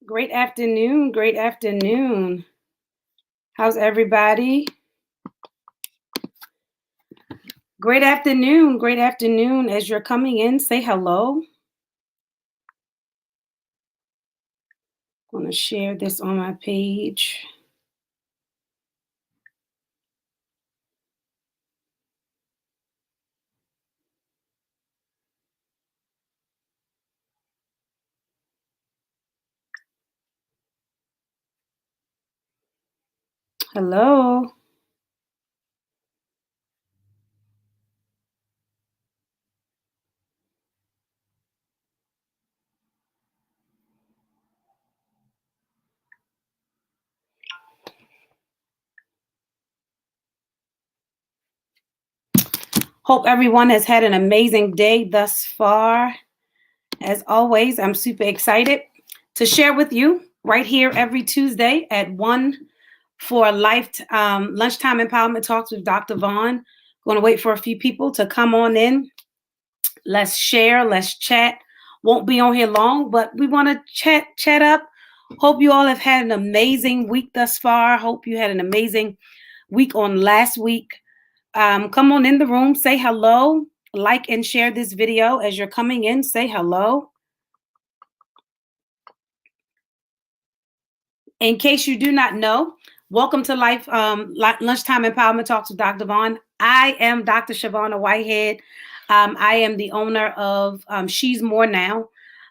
Great afternoon. Great afternoon. How's everybody? Great afternoon. Great afternoon. As you're coming in, say hello. I'm going to share this on my page. Hello. Hope everyone has had an amazing day thus far. As always, I'm super excited to share with you right here every Tuesday at 1 for Lunchtime Empowerment Talks with Dr. Vaughn. Going to wait for a few people to come on in. Let's share, let's chat. Won't be on here long, but we want to chat up. Hope you all have had an amazing week thus far. Hope you had an amazing week on last week. Come on in the room, say hello, like and share this video as you're coming in. Say hello. In case you do not know, welcome to Lunchtime Empowerment Talks with Dr. Vaughn. I am Dr. Shavonna Whitehead. I am the owner of She's More Now,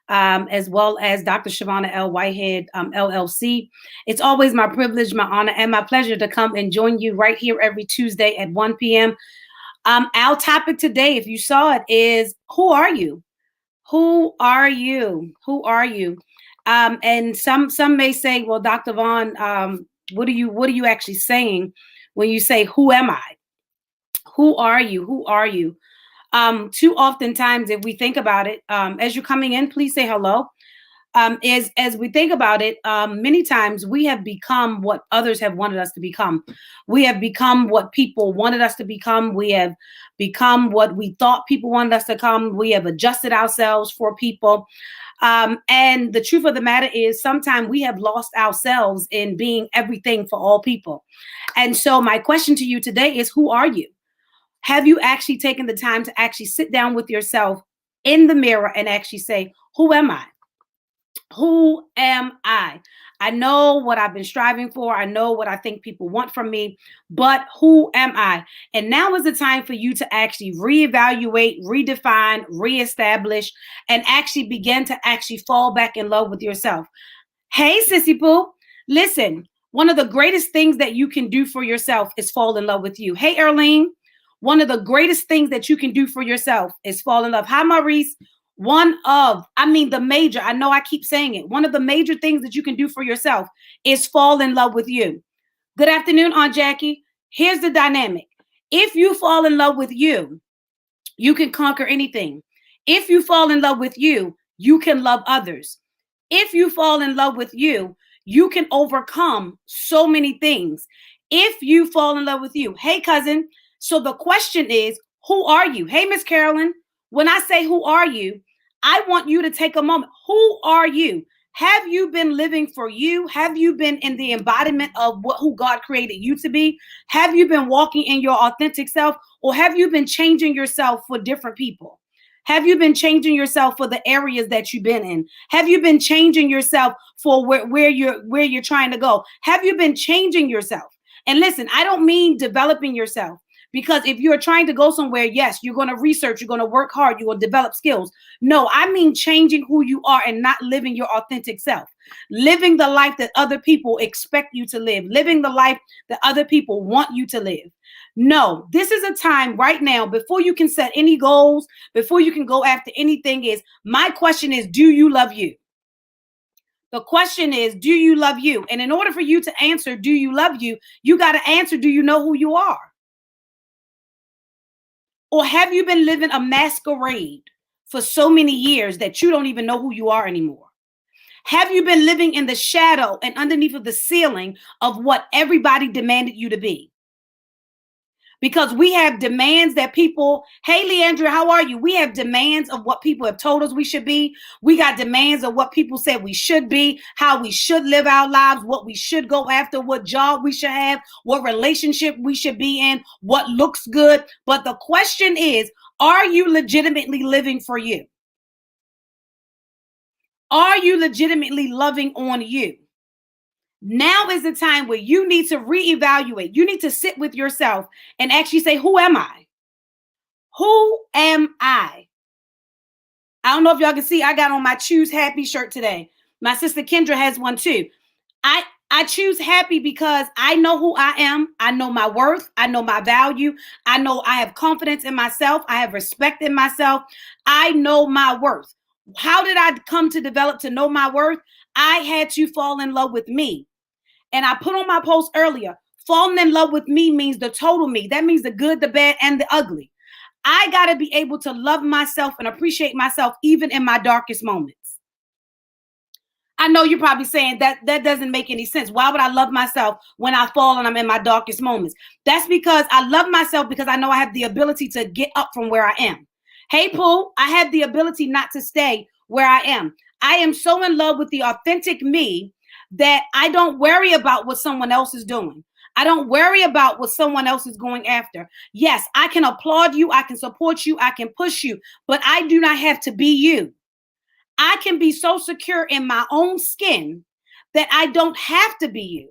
as well as Dr. Shavonna L. Whitehead, LLC. It's always my privilege, my honor, and my pleasure to come and join you right here every Tuesday at 1 p.m. Our topic today, if you saw it, is who are you? Who are you? Who are you? And some may say, well, Dr. Vaughn, what are you actually saying when you say, who am I? Who are you? Who are you? Too oftentimes, if we think about it, as you're coming in, please say hello. As we think about it, many times we have become what others have wanted us to become. We have become what people wanted us to become. We have become what we thought people wanted us to become. We have adjusted ourselves for people. And the truth of the matter is sometimes we have lost ourselves in being everything for all people. And so my question to you today is, who are you? Have you actually taken the time to actually sit down with yourself in the mirror and actually say, who am I? Who am I? I know what I've been striving for. I know what I think people want from me, but who am I? And now is the time for you to actually reevaluate, redefine, reestablish, and actually begin to actually fall back in love with yourself. Hey, Sissy Pooh, listen, one of the greatest things that you can do for yourself is fall in love with you. Hey, Erlene, one of the greatest things that you can do for yourself is fall in love. Hi, Maurice. The major, I know I keep saying it. One of the major things that you can do for yourself is fall in love with you. Good afternoon, Aunt Jackie. Here's the dynamic. If you fall in love with you, you can conquer anything. If you fall in love with you, you can love others. If you fall in love with you, you can overcome so many things. If you fall in love with you. Hey, cousin. So the question is, who are you? Hey, Miss Carolyn. When I say who are you, I want you to take a moment. Who are you? Have you been living for you? Have you been in the embodiment of who God created you to be? Have you been walking in your authentic self, or have you been changing yourself for different people? Have you been changing yourself for the areas that you've been in? Have you been changing yourself for where you're trying to go? Have you been changing yourself? And listen, I don't mean developing yourself. Because if you're trying to go somewhere, yes, you're going to research, you're going to work hard, you will develop skills. No, I mean changing who you are and not living your authentic self. Living the life that other people expect you to live. Living the life that other people want you to live. No, this is a time right now before you can set any goals, before you can go after anything my question is, do you love you? The question is, do you love you? And in order for you to answer, do you love you? You got to answer, do you know who you are? Or have you been living a masquerade for so many years that you don't even know who you are anymore? Have you been living in the shadow and underneath of the ceiling of what everybody demanded you to be? because we have demands that people, hey, Leandra, how are you? We have demands of what people have told us we should be. We got demands of what people said we should be, how we should live our lives, what we should go after, what job we should have, what relationship we should be in, what looks good. But the question is, are you legitimately living for you? Are you legitimately loving on you? Now is the time where you need to reevaluate. You need to sit with yourself and actually say, who am I? Who am I? I don't know if y'all can see, I got on my Choose Happy shirt today. My sister Kendra has one too. I choose happy because I know who I am. I know my worth. I know my value. I know I have confidence in myself. I have respect in myself. I know my worth. How did I come to develop to know my worth? I had to fall in love with me. And I put on my post earlier, falling in love with me means the total me. That means the good, the bad, and the ugly. I got to be able to love myself and appreciate myself even in my darkest moments. I know you're probably saying that doesn't make any sense. Why would I love myself when I fall and I'm in my darkest moments? That's because I love myself because I know I have the ability to get up from where I am. Hey, Pooh, I have the ability not to stay where I am. I am so in love with the authentic me that I don't worry about what someone else is doing. I don't worry about what someone else is going after. Yes, I can applaud you. I can support you. I can push you, but I do not have to be you. I can be so secure in my own skin that I don't have to be you.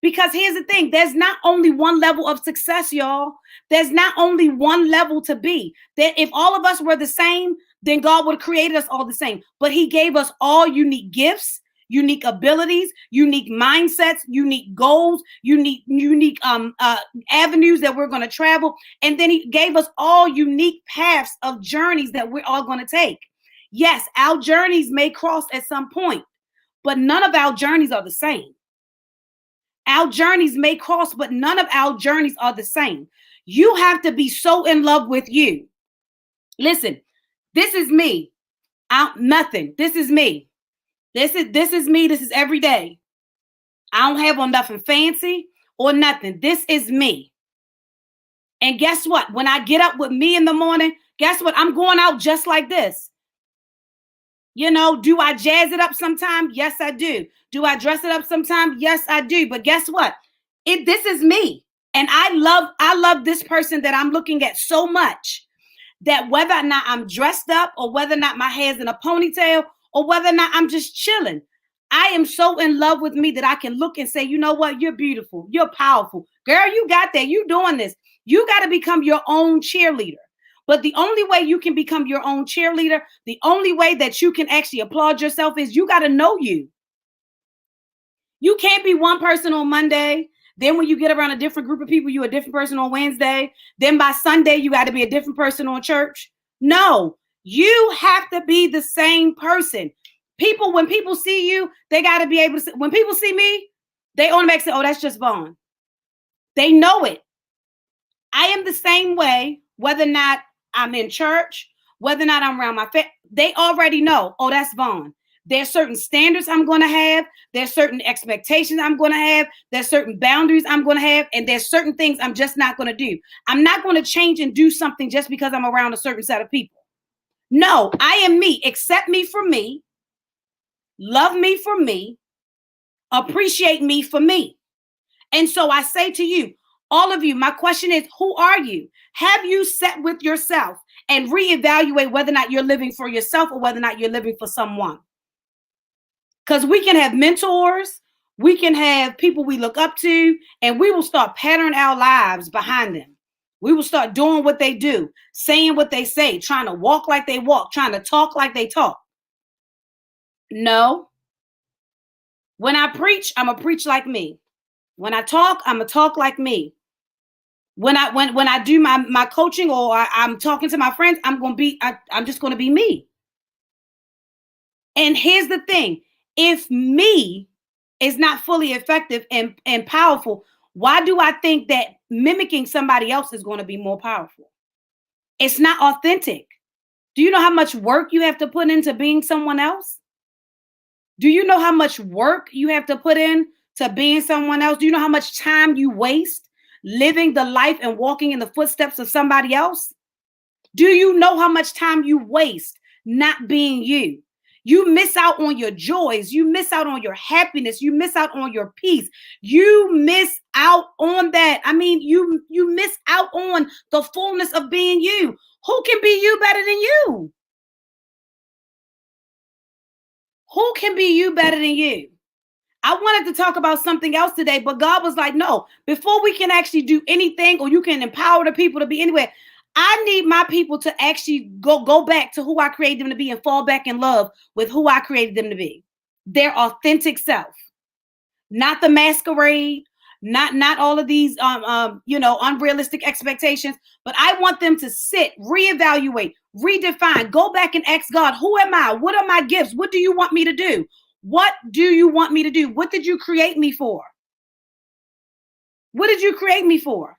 Because here's the thing, there's not only one level of success, y'all. There's not only one level to be. That if all of us were the same, then God would have created us all the same. But he gave us all unique gifts, unique abilities, unique mindsets, unique goals, unique avenues that we're going to travel. And then he gave us all unique paths of journeys that we're all going to take. Yes, our journeys may cross at some point, but none of our journeys are the same. Our journeys may cross, but none of our journeys are the same. You have to be so in love with you. Listen, this is me. Nothing. This is me. This is me. This is every day. I don't have on nothing fancy or nothing. This is me. And guess what? When I get up with me in the morning, guess what? I'm going out just like this. You know, do I jazz it up sometimes? Yes, I do. Do I dress it up sometimes? Yes, I do. But guess what? This is me. And I love this person that I'm looking at so much that whether or not I'm dressed up or whether or not my hair's in a ponytail or whether or not I'm just chilling, I am so in love with me that I can look and say, you know what? You're beautiful. You're powerful. Girl, you got that. You doing this. You got to become your own cheerleader. But the only way you can become your own cheerleader, the only way that you can actually applaud yourself is you got to know you. You can't be one person on Monday. Then when you get around a different group of people, you're a different person on Wednesday. Then by Sunday, you got to be a different person on church. No, you have to be the same person. When people see you, they got to be able to, when people see me, they automatically say, oh, that's just Vaughn. They know it. I am the same way, whether or not I'm in church, whether or not I'm around my family, they already know, oh, that's Vaughn. There's certain standards I'm going to have. There's certain expectations I'm going to have. There's certain boundaries I'm going to have. And there's certain things I'm just not going to do. I'm not going to change and do something just because I'm around a certain set of people. No, I am me. Accept me for me. Love me for me. Appreciate me for me. And so I say to you, all of you, my question is, who are you? Have you sat with yourself and reevaluate whether or not you're living for yourself or whether or not you're living for someone? Because we can have mentors, we can have people we look up to, and we will start patterning our lives behind them. We will start doing what they do, saying what they say, trying to walk like they walk, trying to talk like they talk. No. When I preach, I'm going to preach like me. When I talk, I'm going to talk like me. When I do my coaching or I'm talking to my friends, I'm just going to be me. And here's the thing. If me is not fully effective and powerful, why do I think that mimicking somebody else is going to be more powerful? It's not authentic. Do you know how much work you have to put into being someone else? Do you know how much work you have to put in to being someone else? Do you know how much time you waste living the life and walking in the footsteps of somebody else? Do you know how much time you waste not being you? You miss out on your joys. You miss out on your happiness. You miss out on your peace. You miss out on that. I mean, you miss out on the fullness of being you. Who can be you better than you? Who can be you better than you? I wanted to talk about something else today, but God was like, no, before we can actually do anything or you can empower the people to be anywhere, I need my people to actually go back to who I created them to be and fall back in love with who I created them to be. Their authentic self, not the masquerade, not all of these unrealistic expectations, but I want them to sit, reevaluate, redefine, go back and ask God, who am I? What are my gifts? What do you want me to do? What do you want me to do? What did you create me for? What did you create me for?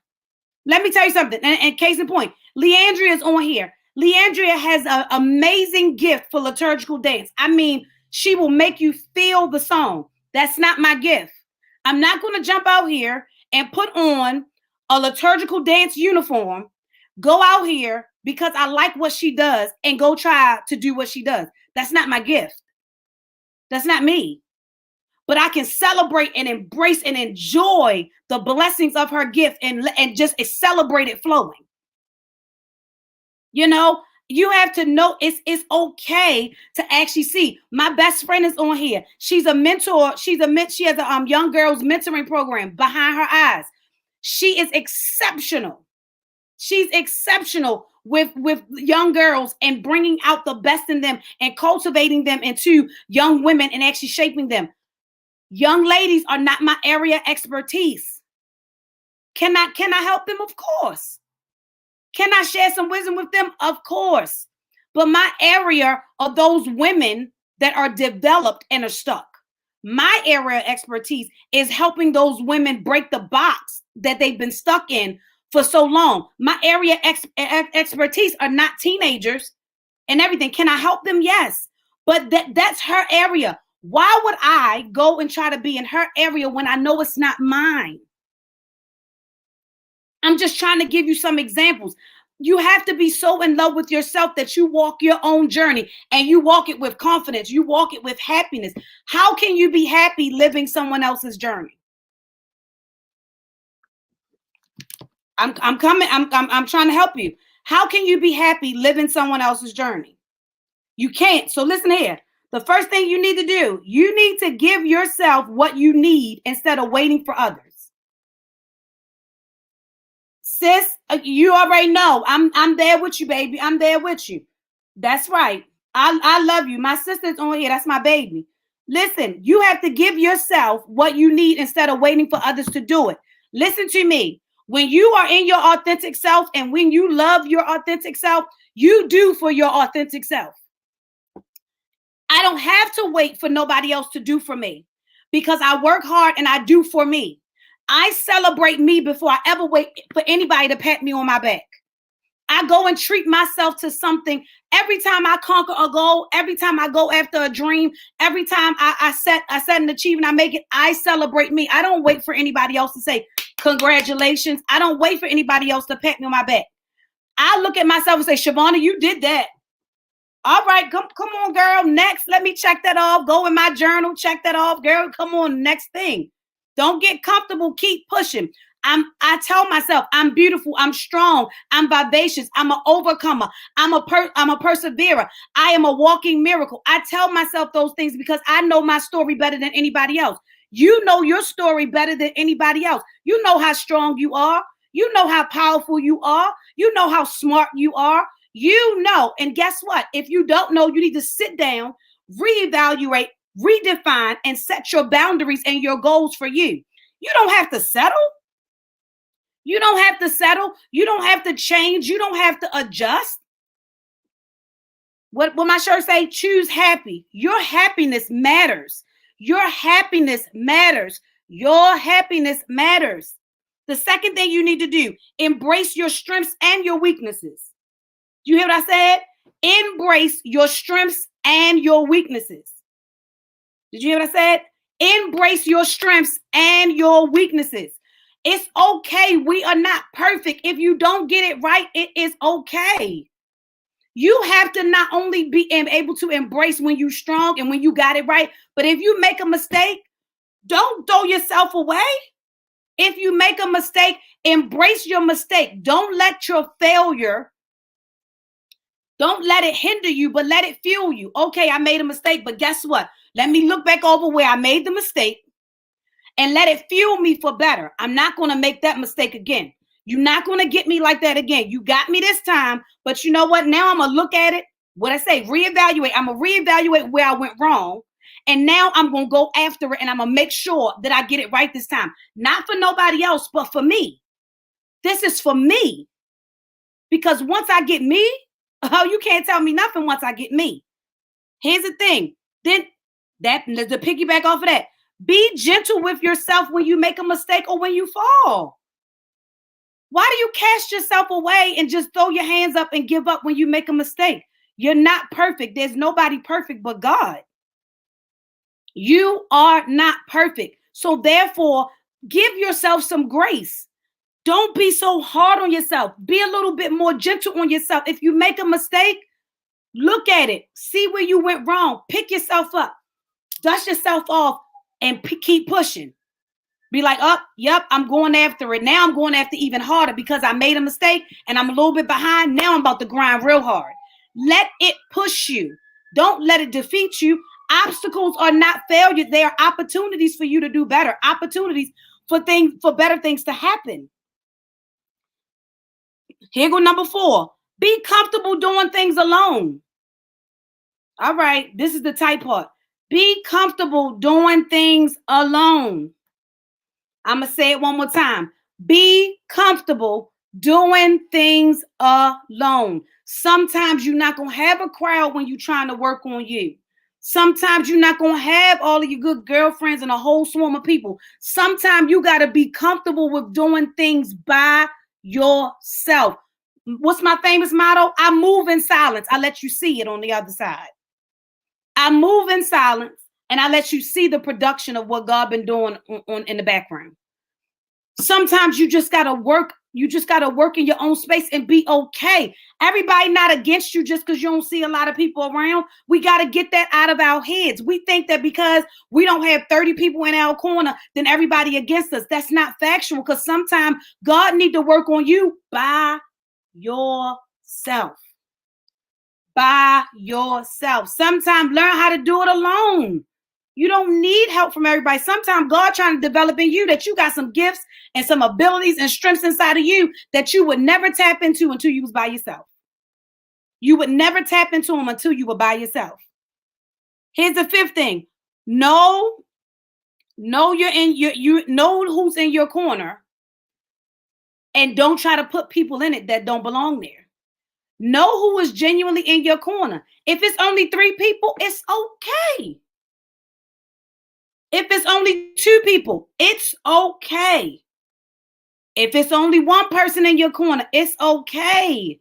Let me tell you something. And case in point, Leandria is on here. Leandria has an amazing gift for liturgical dance. I mean, she will make you feel the song. That's not my gift. I'm not going to jump out here and put on a liturgical dance uniform, go out here because I like what she does and go try to do what she does. That's not my gift. That's not me. But I can celebrate and embrace and enjoy the blessings of her gift and just celebrate it flowing. You know, you have to know it's okay to actually see. My best friend is on here. She's a mentor. She has a young girls mentoring program behind her eyes. She is exceptional. She's exceptional with young girls and bringing out the best in them and cultivating them into young women and actually shaping them. Young ladies are not my area of expertise. Can I help them? Of course. Can I share some wisdom with them? Of course. But my area are those women that are developed and are stuck. My area of expertise is helping those women break the box that they've been stuck in for so long. My area expertise are not teenagers and everything. Can I help them? Yes. But that's her area. Why would I go and try to be in her area when I know it's not mine? I'm just trying to give you some examples. You have to be so in love with yourself that you walk your own journey and you walk it with confidence. You walk it with happiness. How can you be happy living someone else's journey? I'm coming. I'm trying to help you. How can you be happy living someone else's journey? You can't. So listen here. The first thing you need to do, you need to give yourself what you need instead of waiting for others. Sis, you already know. I'm there with you, baby. I'm there with you. That's right. I love you. My sister's on here. That's my baby. Listen, you have to give yourself what you need instead of waiting for others to do it. Listen to me. When you are in your authentic self and when you love your authentic self, you do for your authentic self. I don't have to wait for nobody else to do for me because I work hard and I do for me. I celebrate me before I ever wait for anybody to pat me on my back. I go and treat myself to something every time I conquer a goal, every time I go after a dream, every time I set an achievement, I make it, I celebrate me. I don't wait for anybody else to say, congratulations. I don't wait for anybody else to pat me on my back. I look at myself and say, Shavonna, you did that. All right, come on, girl. Next, let me check that off. Go in my journal, check that off, girl. Come on, next thing. Don't get comfortable. Keep pushing. I tell myself I'm beautiful. I'm strong. I'm vivacious. I'm an overcomer. I'm a perseverer. I am a walking miracle. I tell myself those things because I know my story better than anybody else. You know your story better than anybody else. You know how strong you are. You know how powerful you are. You know how smart you are. You know. And guess what? If you don't know, you need to sit down, reevaluate, redefine, and set your boundaries and your goals for you. You don't have to settle. You don't have to settle. You don't have to change. You don't have to adjust. What my shirt say? Choose happy. Your happiness matters. Your happiness matters. Your happiness matters. The second thing you need to do, embrace your strengths and your weaknesses. You hear what I said? Embrace your strengths and your weaknesses. Did you hear what I said? Embrace your strengths and your weaknesses. It's okay. We are not perfect. If you don't get it right, it is okay. You have to not only be able to embrace when you're strong and when you got it right, but if you make a mistake, don't throw yourself away. If you make a mistake, embrace your mistake. Don't let your failure, don't let it hinder you, but let it fuel you. Okay, I made a mistake, but guess what? Let me look back over where I made the mistake and let it fuel me for better. I'm not going to make that mistake again. You're not going to get me like that again. You got me this time, but you know what? Now I'm going to look at it. What I say, reevaluate. I'm going to reevaluate where I went wrong. And now I'm going to go after it and I'm going to make sure that I get it right this time. Not for nobody else, but for me. This is for me. Because once I get me, oh, you can't tell me nothing once I get me. Here's the thing. Then the piggyback off of that. Be gentle with yourself when you make a mistake or when you fall. Why do you cast yourself away and just throw your hands up and give up when you make a mistake? You're not perfect. There's nobody perfect but God. You are not perfect. So therefore, give yourself some grace. Don't be so hard on yourself. Be a little bit more gentle on yourself. If you make a mistake, look at it. See where you went wrong. Pick yourself up. Dust yourself off and keep pushing. Be like, oh, yep, I'm going after it. Now I'm going after even harder because I made a mistake and I'm a little bit behind. Now I'm about to grind real hard. Let it push you. Don't let it defeat you. Obstacles are not failures. They are opportunities for you to do better. Opportunities for better things to happen. Here go number 4. Be comfortable doing things alone. All right, this is the tight part. Be comfortable doing things alone. I'm going to say it one more time. Be comfortable doing things alone. Sometimes you're not going to have a crowd when you're trying to work on you. Sometimes you're not going to have all of your good girlfriends and a whole swarm of people. Sometimes you got to be comfortable with doing things by yourself. What's my famous motto? I move in silence. I let you see it on the other side. I move in silence and I let you see the production of what God been doing in the background. Sometimes you just got to work. You just got to work in your own space and be okay. Everybody not against you just because you don't see a lot of people around. We got to get that out of our heads. We think that because we don't have 30 people in our corner, then everybody against us. That's not factual because sometimes God need to work on you by yourself. By yourself. Sometimes learn how to do it alone. You don't need help from everybody. Sometimes God trying to develop in you that you got some gifts and some abilities and strengths inside of you that you would never tap into until you was by yourself. You would never tap into them until you were by yourself. Here's the 5th thing. Know you're in you know who's in your corner and don't try to put people in it that don't belong there. Know who is genuinely in your corner. If it's only 3 people, it's okay. If it's only 2 people, it's okay. If it's only 1 person in your corner, it's okay.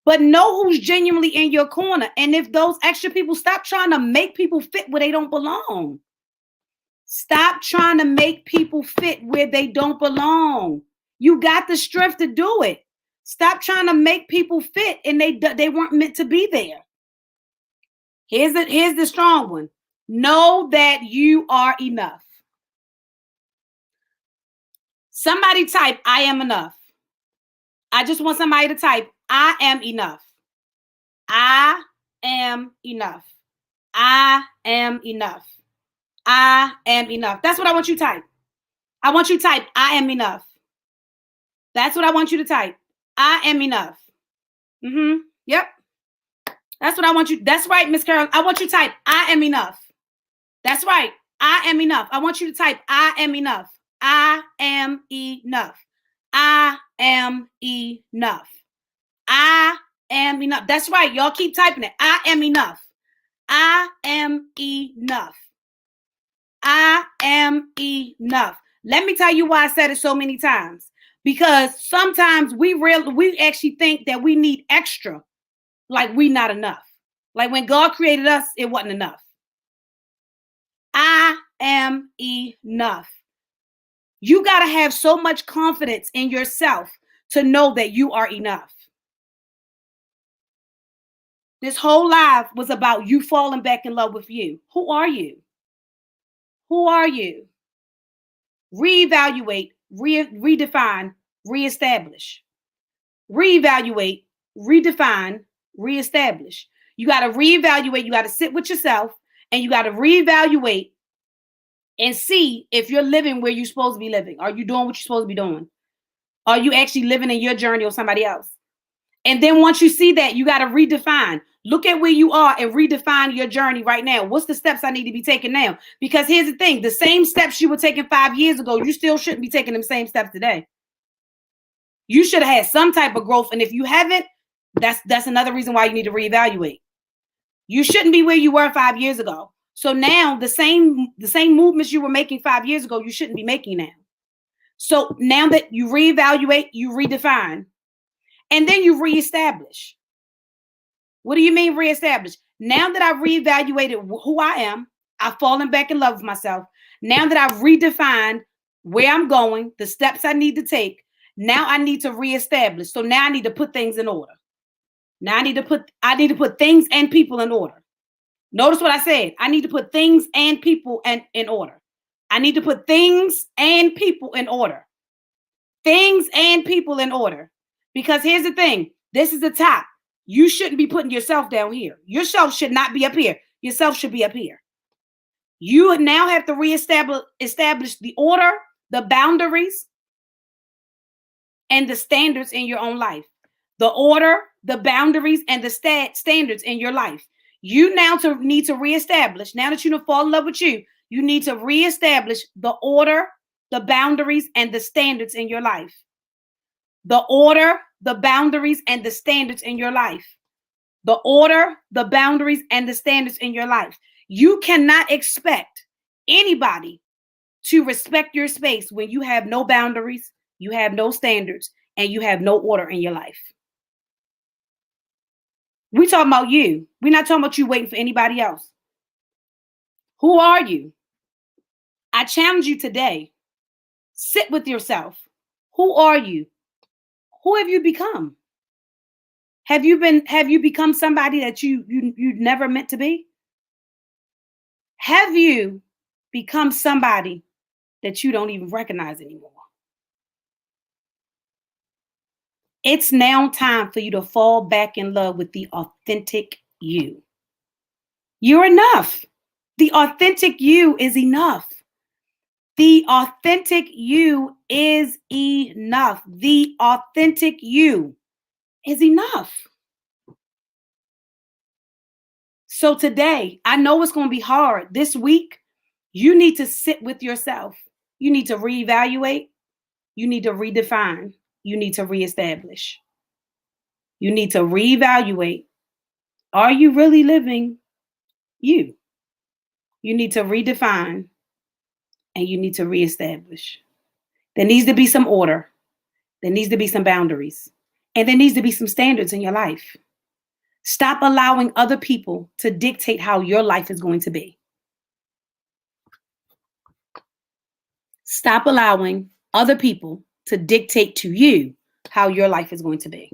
But know who's genuinely in your corner. And if those extra people, stop trying to make people fit where they don't belong. Stop trying to make people fit where they don't belong. You got the strength to do it. Stop trying to make people fit and they weren't meant to be there. Here's the strong one. Know that you are enough. Somebody type, I am enough. I just want somebody to type, I am enough. I am enough. I am enough. I am enough. That's what I want you to type. I want you to type, I am enough. That's what I want you to type. I am enough. Yep. That's what I want you. That's right, Miss Carol. I want you to type, I am enough. That's right. I am enough. I want you to type, I am enough. I am enough. I am enough. I am enough. That's right. Y'all keep typing it. I am enough. I am enough. I am enough. Let me tell you why I said it so many times. Because sometimes we actually think that we need extra, like we not enough. Like when God created us, it wasn't enough. I am enough. You got to have so much confidence in yourself to know that you are enough. This whole life was about you falling back in love with you. Who are you? Who are you? Reevaluate, redefine, reestablish. Reevaluate, redefine, reestablish. You got to reevaluate. You got to sit with yourself and you got to reevaluate and see if you're living where you're supposed to be living. Are you doing what you're supposed to be doing? Are you actually living in your journey or somebody else? And then once you see that, you got to redefine. Look at where you are and redefine your journey right now. What's the steps I need to be taking now? Because here's the thing, the same steps you were taking 5 years ago, you still shouldn't be taking them same steps today. You should have had some type of growth. And if you haven't, that's another reason why you need to reevaluate. You shouldn't be where you were 5 years ago. So now the same movements you were making 5 years ago, you shouldn't be making now. So now that you reevaluate, you redefine, and then you reestablish. What do you mean reestablish? Now that I've reevaluated who I am, I've fallen back in love with myself. Now that I've redefined where I'm going, the steps I need to take, now I need to reestablish. So now I need to put things in order. Now I need to put things and people in order. Notice what I said. I need to put things and people in order. I need to put things and people in order. Things and people in order. Because here's the thing. This is the top. You shouldn't be putting yourself down here. Yourself should not be up here. Yourself should be up here. You now have to establish the order, the boundaries, and the standards in your own life. The order, the boundaries, and the standards in your life. You now need to reestablish. Now that you don't fall in love with you, you need to reestablish the order, the boundaries, and the standards in your life. The order, the boundaries, and the standards in your life. The order, the boundaries, and the standards in your life. You cannot expect anybody to respect your space when you have no boundaries, you have no standards, and you have no order in your life. We're talking about you. We're not talking about you waiting for anybody else. Who are you? I challenge you today. Sit with yourself. Who are you? Who have you become? Have you become somebody that you never meant to be? Have you become somebody that you don't even recognize anymore? It's now time for you to fall back in love with the authentic you. You're enough. The authentic you is enough. The authentic you is enough. The authentic you is enough. So today, I know it's going to be hard. This week, you need to sit with yourself. You need to reevaluate. You need to redefine. You need to reestablish. You need to reevaluate. Are you really living you? You need to redefine and you need to reestablish. There needs to be some order. There needs to be some boundaries. And there needs to be some standards in your life. Stop allowing other people to dictate how your life is going to be. Stop allowing other people to dictate to you how your life is going to be.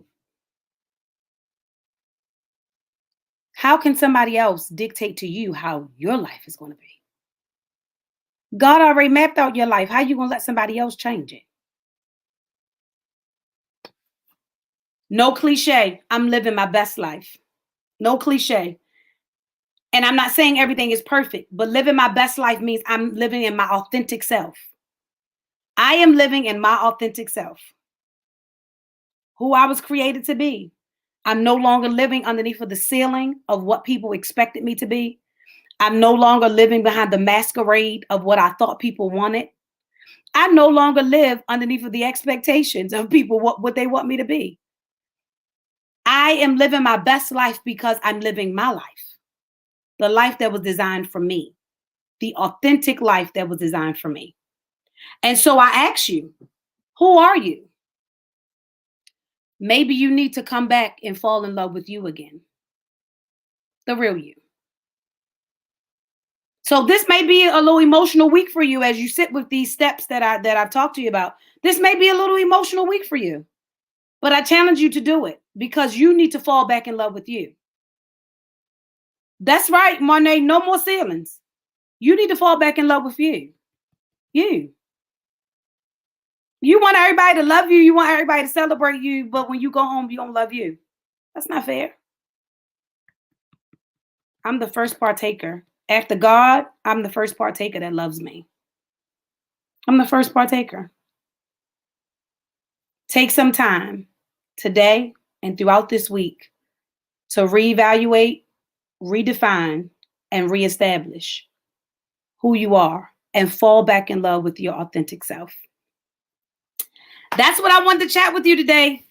How can somebody else dictate to you how your life is going to be? God already mapped out your life. How are you going to let somebody else change it? No cliche. I'm living my best life. No cliche. And I'm not saying everything is perfect, but living my best life means I'm living in my authentic self. I am living in my authentic self. Who I was created to be. I'm no longer living underneath of the ceiling of what people expected me to be. I'm no longer living behind the masquerade of what I thought people wanted. I no longer live underneath of the expectations of people, what they want me to be. I am living my best life because I'm living my life. The life that was designed for me. The authentic life that was designed for me. And so I ask you, who are you? Maybe you need to come back and fall in love with you again. The real you. So this may be a little emotional week for you as you sit with these steps that I've talked to you about. This may be a little emotional week for you, but I challenge you to do it because you need to fall back in love with you. That's right, Monet. No more ceilings. You need to fall back in love with you. You. You want everybody to love you. You want everybody to celebrate you. But when you go home, you don't love you. That's not fair. I'm the first partaker. After God, I'm the first partaker that loves me. I'm the first partaker. Take some time today and throughout this week to reevaluate, redefine, and reestablish who you are and fall back in love with your authentic self. That's what I wanted to chat with you today.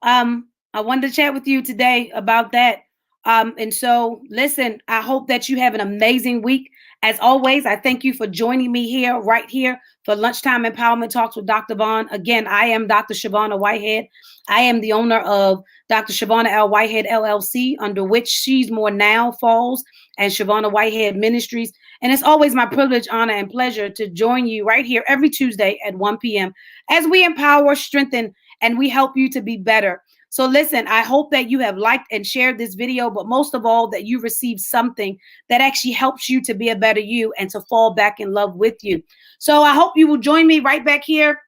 I wanted to chat with you today about that. And so, listen, I hope that you have an amazing week. As always, I thank you for joining me here, right here, for Lunchtime Empowerment Talks with Dr. Vaughn. Again, I am Dr. Shavonna Whitehead. I am the owner of Dr. Shavonna L. Whitehead, LLC, under which She's More Now falls, and Shavonna Whitehead Ministries. And it's always my privilege, honor, and pleasure to join you right here every Tuesday at 1 p.m. as we empower, strengthen, and we help you to be better. So listen, I hope that you have liked and shared this video, but most of all, that you received something that actually helps you to be a better you and to fall back in love with you. So I hope you will join me right back here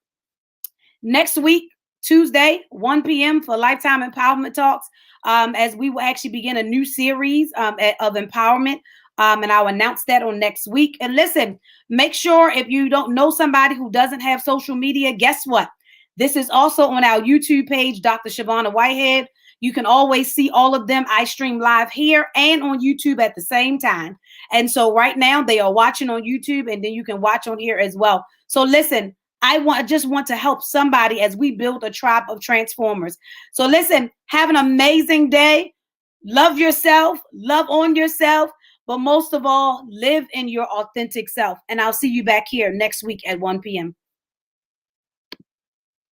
next week, Tuesday, 1 p.m. for Lifetime Empowerment Talks, as we will actually begin a new series of empowerment. And I'll announce that on next week. And listen, make sure if you don't know somebody who doesn't have social media, guess what? This is also on our YouTube page, Dr. Shavonna Whitehead. You can always see all of them. I stream live here and on YouTube at the same time. And so right now they are watching on YouTube, and then you can watch on here as well. So listen, I just want to help somebody as we build a tribe of transformers. So listen, have an amazing day. Love yourself, love on yourself, but most of all, live in your authentic self. And I'll see you back here next week at 1 p.m.